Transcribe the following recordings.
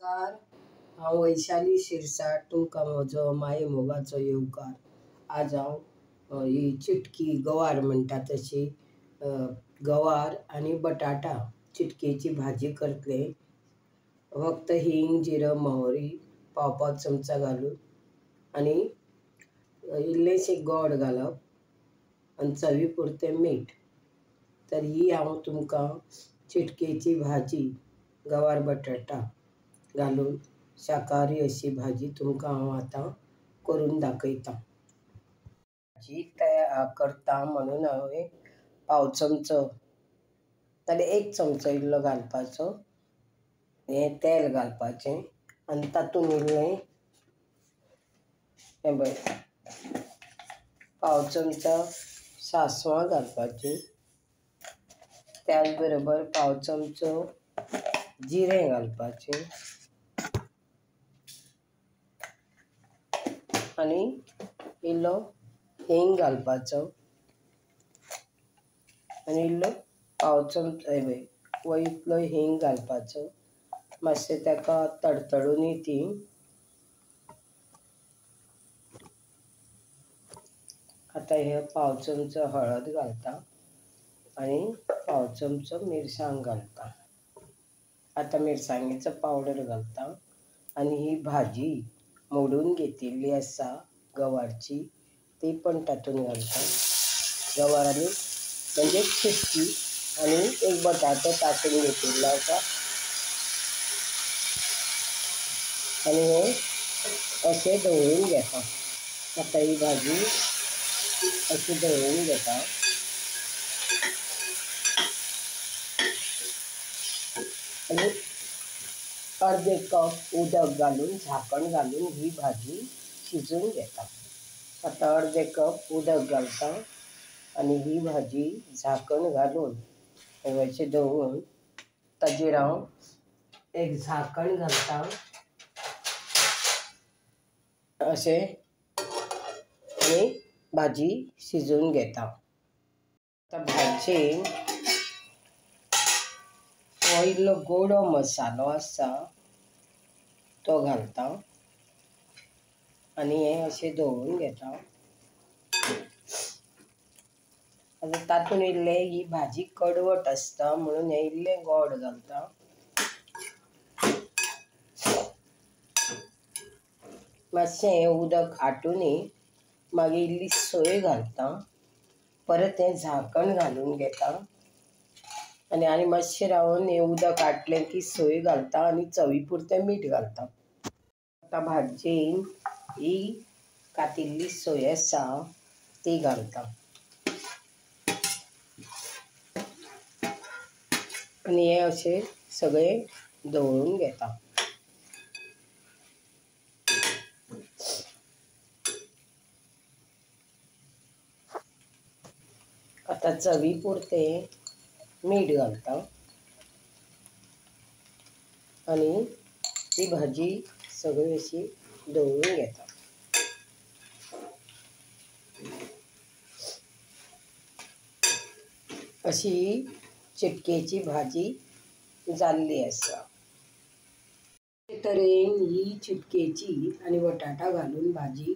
नमस्कार, हांव वैशाली शिरसाट. तुमकां म्हजो माये मोगाचो येवकार. आज हांव ही चिटकी गवार म्हणटा तशी गवार आनी बटाटा चिटकेची भाजी करतलें. फक्त हिंग, जिरो, मोहरी पाव चमचा घालून आनी इल्लेशें गोड घालप आनी चवी पुरतें मीठ. तर ही हांव तुमकां चिटकेची भाजी गवार बटाटा घालून शाकाहारी अशी भाजी तुमकां हांव आतां करून दाखयतां. भाजी तयार करता म्हणून हांवें पाव चमचो नाल्यार 1 चमचो इल्लो घालपाचो हें तेल घालपाचें आनी तातूंत इल्लें हें पळय पाव चमचा सासवां घालपाचीं. त्याच बरोबर पाव चमचो जिरें घालपाचें आनी इल्लो हिंग घालपाचो आनी इल्लो पाव चमचो हो इतलो हिंग घालपाचो. मातशें ताका तडतडून ती आतां हे पाव चमचो हळद घालता आनी पाव चमचो मिरसांग घालता. आतां मिरसांगेचो पावडर घालता आनी ही भाजी मोडून घेतिल्ली आसा गवारची ती पण तातूंत घालता. गवार आनी म्हणजे चिटकी आनी एक बटाटो तातूंत घेतिल्लो आसा आनी हें अशें धवळून घेता. आतां ही भाजी अशी धवळून घेता आनी अर्दे कप उदक घालून झाकण घालून ही भाजी शिजून घेता. आतां अर्दे कप उदक घालता आनी ही भाजी झाकण घालून अशें दवरून ताजेर हांव एक झाकण घालता अशें आनी भाजी शिजून घेता. आतां भाजयेन हो इल्लो गोडो मसालो आसा तो घालता आनी हें अशें धवळून घेता. आतां तातूंत इल्लें ही भाजी कडवट आसता म्हणून हें इल्लें गोड घालता. मातशें हें उदक आटूनी मागीर इल्ली सोय घालता. परत हें झाकण घालून घेता आनी मातशें रावन हें उदक आटलें की सोय घालता आनी चवी पुरतें मीठ घालता. आतां भाजयेन ही कातिल्ली सोय आसा ती घालता आनी हें अशें सगळें धवळून घेता. आतां चवी पुरतें मीठ घालता आनी ही भाजी सगळी अशी धवळून घेता. अशी ही चिटकेची भाजी जाल्ली आसा. अशे तरेन ही चिटकेची आनी बटाटा घालून भाजी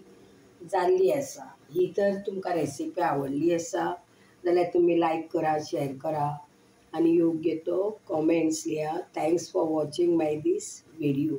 जाल्ली आसा. ही तर तुमकां रेसिपी आवडली आसा जाल्यार तुमी लायक करा, शेअर करा आनी योग्य तो कॉमेंट्स लिया. Thanks for watching my these video.